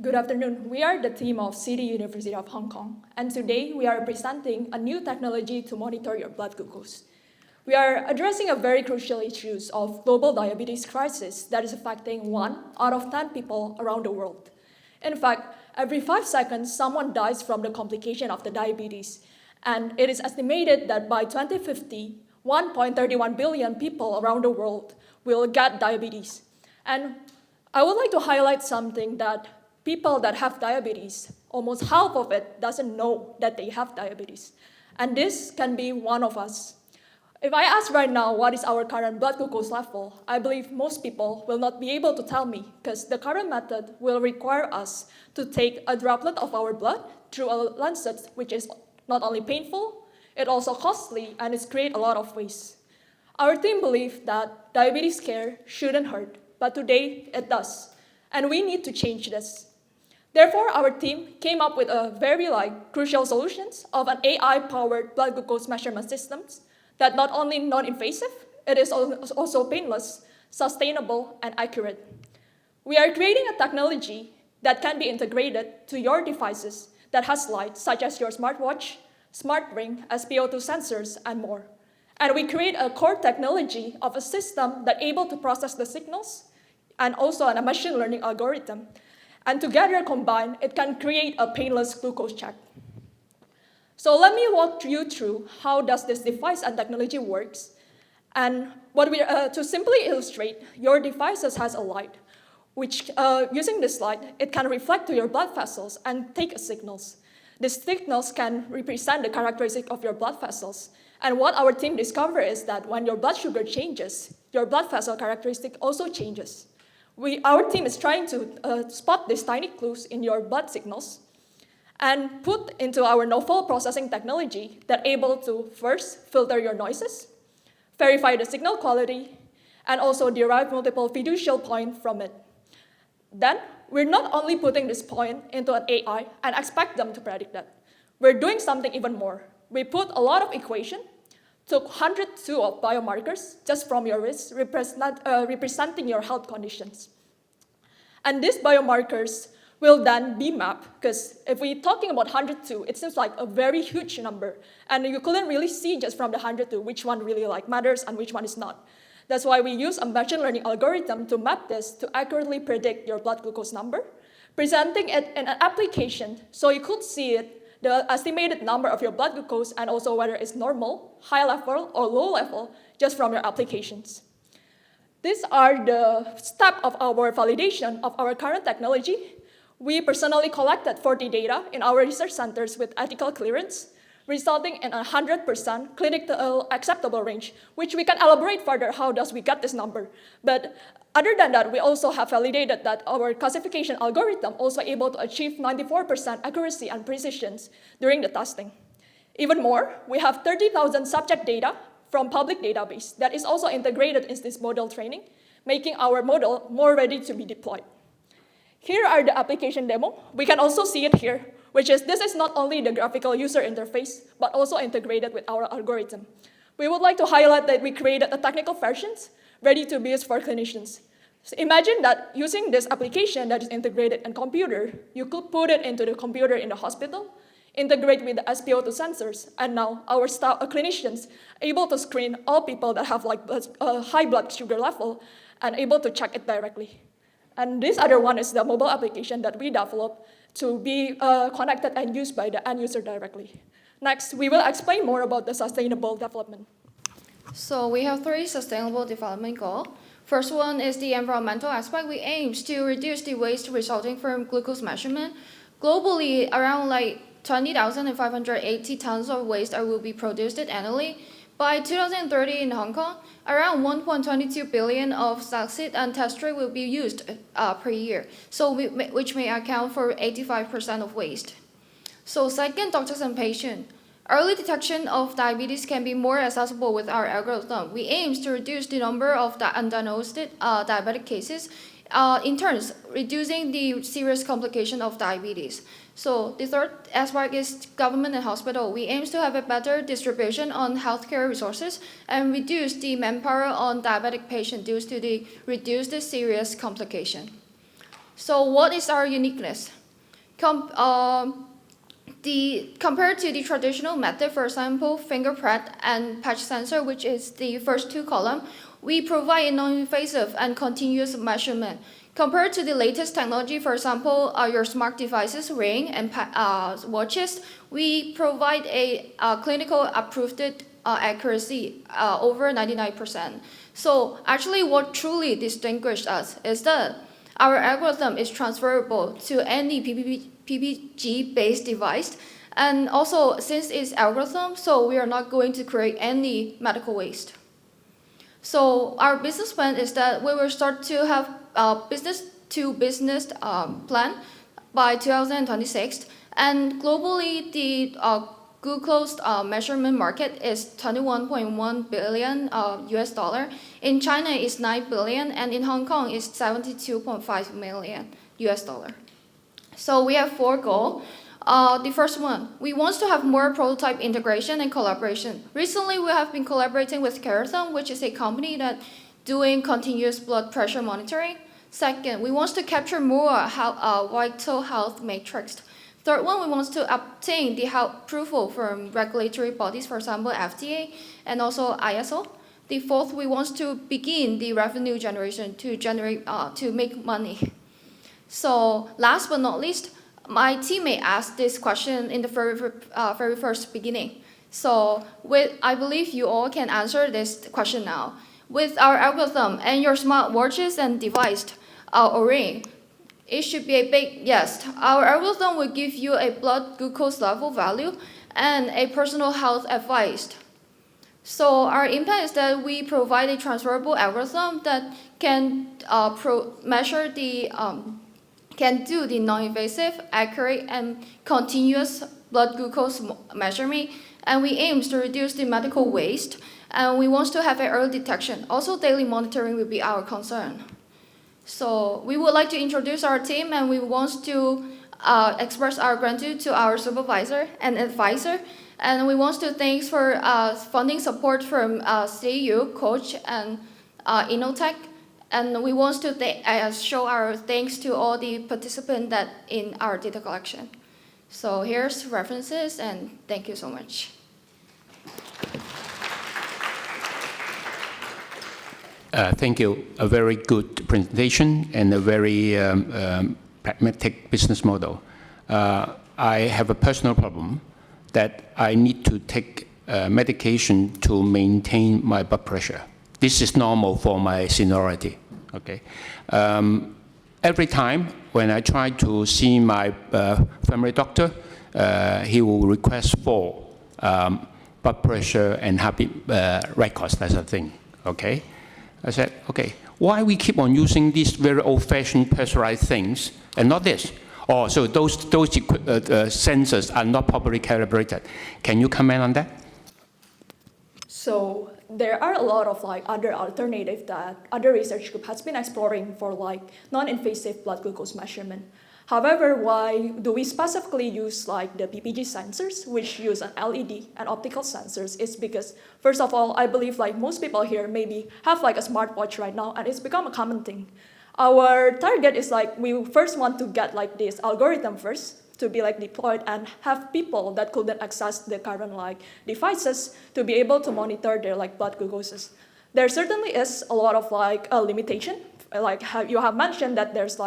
Good afternoon. We are the team of City University of Hong Kong, and today we are presenting a new technology to monitor your blood glucose. We are addressing a very crucial issue of global diabetes crisis that is affecting 1 out of 10 people around the world. In fact, every 5 seconds, someone dies from the complication of the diabetes, and it is estimated that by 2050, 1.31 billion people around the world will get diabetes. And I would like to highlight something that people that have diabetes, almost half of it doesn't know that they have diabetes. And this can be one of us. If I ask right now what is our current blood glucose level, I believe most people will not be able to tell me because the current method will require us to take a droplet of our blood through a lancet, which is not only painful, it's also costly and it creates a lot of waste. Our team believes that diabetes care shouldn't hurt, but today it does, and we need to change this. Therefore, our team came up with a very crucial solutions of an AI-powered blood glucose measurement systems that not only non-invasive, it is also painless, sustainable, and accurate. We are creating a technology that can be integrated to your devices that has light, such as your smartwatch, smart ring, SpO2 sensors, and more. And we create a core technology of a system that able to process the signals and also a machine learning algorithm. And together combined, it can create a painless glucose check. So let me walk you through how does this device and technology works. And to simply illustrate, your devices has a light, which using this light, it can reflect to your blood vessels and take signals. These signals can represent the characteristic of your blood vessels. And what our team discovered is that when your blood sugar changes, your blood vessel characteristic also changes. Our team is trying to spot these tiny clues in your blood signals and put into our novel processing technology that able to first filter your noises, verify the signal quality, and also derive multiple fiducial points from it. Then, we're not only putting this point into an AI and expect them to predict that. We're doing something even more. We put a lot of equation, took 102 of biomarkers just from your wrist, representing your health conditions. And these biomarkers will then be mapped, because if we're talking about 102, it seems like a very huge number, and you couldn't really see just from the 102 which one really matters and which one is not. That's why we use a machine learning algorithm to map this to accurately predict your blood glucose number, presenting it in an application so you could see it, the estimated number of your blood glucose, and also whether it's normal, high level, or low level, just from your applications. These are the steps of our validation of our current technology. We personally collected 40 data in our research centers with ethical clearance, resulting in 100% clinical acceptable range, which we can elaborate further how does we get this number. But other than that, we also have validated that our classification algorithm also able to achieve 94% accuracy and precision during the testing. Even more, we have 30,000 subject data from public database that is also integrated in this model training, making our model more ready to be deployed. Here are the application demo. We can also see it here, which is this is not only the graphical user interface, but also integrated with our algorithm. We would like to highlight that we created a technical versions ready to be used for clinicians. So imagine that using this application that is integrated in computer, you could put it into the computer in the hospital, integrate with the SpO2 sensors, and now our staff, clinicians, able to screen all people that have high blood sugar level and able to check it directly. And this other one is the mobile application that we developed to be connected and used by the end user directly. Next, we will explain more about the sustainable development. So we have 3 sustainable development goals. First one is the environmental aspect. We aim to reduce the waste resulting from glucose measurement. Globally, around 20,580 tons of waste will be produced annually. By 2030 in Hong Kong, around 1.22 billion of succeed and test strip will be used per year, which may account for 85% of waste. So second, doctors and patients. Early detection of diabetes can be more accessible with our algorithm. We aim to reduce the number of undiagnosed diabetic cases, in turn reducing the serious complication of diabetes. So the third aspect is government and hospital. We aim to have a better distribution on healthcare resources and reduce the manpower on diabetic patients due to the reduced serious complication. So what is our uniqueness? Compared to the traditional method, for example, fingerprint and patch sensor, which is the first two columns, we provide a non-invasive and continuous measurement. Compared to the latest technology, for example, your smart devices, ring and watches, we provide a clinical approved accuracy over 99%. So actually what truly distinguishes us is that our algorithm is transferable to any PPG-based device. And also, since it's algorithm, so we are not going to create any medical waste. So our business plan is that we will start to have business-to-business plan by 2026. And globally, the glucose measurement market is $21.1 billion US dollar. In China, it's $9 billion, and in Hong Kong, it's $72.5 million US dollar. So we have 4 goals. The first one, we want to have more prototype integration and collaboration. Recently, we have been collaborating with Kerathon, which is a company that doing continuous blood pressure monitoring. Second, we want to capture more vital health matrix. Third one, we want to obtain the approval from regulatory bodies, for example, FDA and also ISO. The fourth, we want to begin the revenue generation to make money. So last but not least, my teammate asked this question in the very first beginning. So I believe you all can answer this question now. With our algorithm and your smart watches and device or ring, it should be a big yes. Our algorithm will give you a blood glucose level value and a personal health advice. So our impact is that we provide a transferable algorithm that can measure can do the non-invasive, accurate, and continuous blood glucose measurement. And we aim to reduce the medical waste. And we want to have an early detection. Also, daily monitoring will be our concern. So we would like to introduce our team, and we want to express our gratitude to our supervisor and advisor. And we want to thank for funding support from CU, Coach, and Innotech. And we want to show our thanks to all the participants that in our data collection. So here's references, and thank you so much. Thank you. A very good presentation and a very pragmatic business model. I have a personal problem that I need to take medication to maintain my blood pressure. This is normal for my seniority. Okay. Every time when I try to see my family doctor, he will request for blood pressure and heartbeat records, that's a thing. Okay. I said, okay, why we keep on using these very old-fashioned pressurized things and not this? Oh, so those sensors are not properly calibrated. Can you comment on that? So there are a lot of other alternatives that other research group has been exploring for non-invasive blood glucose measurement. However, why do we specifically use the PPG sensors, which use an LED and optical sensors, is because, first of all, I believe most people here maybe have a smartwatch right now, and it's become a common thing. Our target is we first want to get this algorithm first to be deployed and have people that couldn't access the current devices to be able to monitor their blood glucoses. There certainly is a lot of limitation. You have mentioned that there's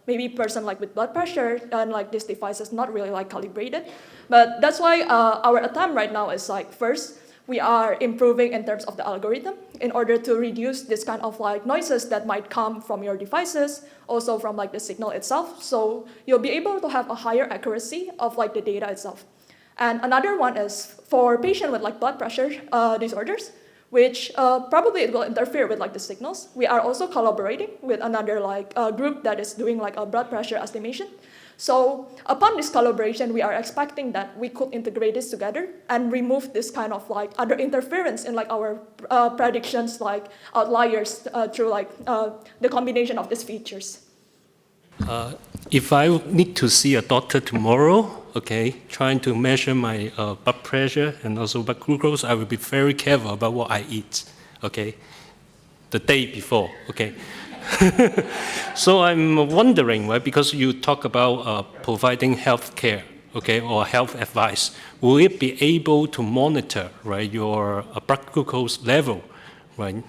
maybe person with blood pressure and this device is not really calibrated. But that's why our attempt right now is first, we are improving in terms of the algorithm in order to reduce this kind of noises that might come from your devices, also from the signal itself. So you'll be able to have a higher accuracy of the data itself. And another one is for patients with blood pressure disorders, which probably it will interfere with the signals. We are also collaborating with another group that is doing a blood pressure estimation. So upon this collaboration, we are expecting that we could integrate this together and remove this kind of other interference in our predictions, outliers through the combination of these features. If I need to see a doctor tomorrow, okay, trying to measure my blood pressure and also blood glucose, I will be very careful about what I eat, okay, the day before, okay. So I'm wondering, right, because you talk about providing health care, okay, or health advice, will it be able to monitor, right, your blood glucose level, right,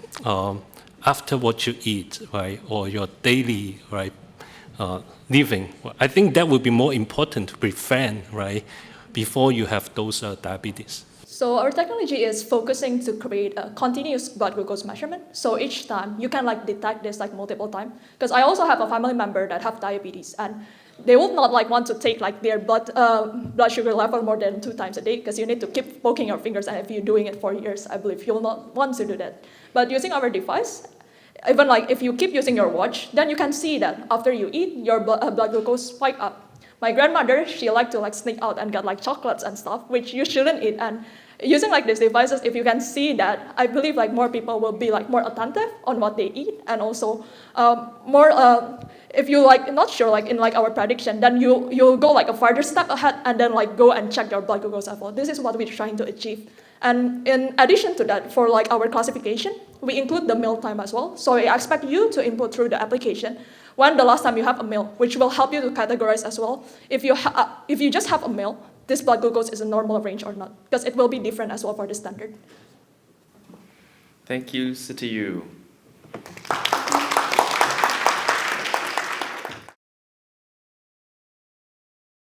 after what you eat, right, or your daily, right, living? I think that would be more important to prevent, right, before you have those diabetes. So our technology is focusing to create a continuous blood glucose measurement. So each time you can detect this multiple times. Because I also have a family member that have diabetes, and they would not want to take their blood sugar level more than 2 times a day, because you need to keep poking your fingers, and if you're doing it for years, I believe you'll not want to do that. But using our device, even if you keep using your watch, then you can see that after you eat, your blood glucose spike up. My grandmother, she liked to sneak out and get chocolates and stuff, which you shouldn't eat. And using these devices, if you can see that, I believe more people will be more attentive on what they eat, and also more. If you not sure in our prediction, then you'll go a further step ahead and then go and check your blood glucose level. This is what we're trying to achieve. And in addition to that, for our classification, we include the meal time as well. So I expect you to input through the application when the last time you have a meal, which will help you to categorize as well. If you just have a meal, this blood glucose is a normal range or not, because it will be different as well for the standard. Thank you, Sitiyu.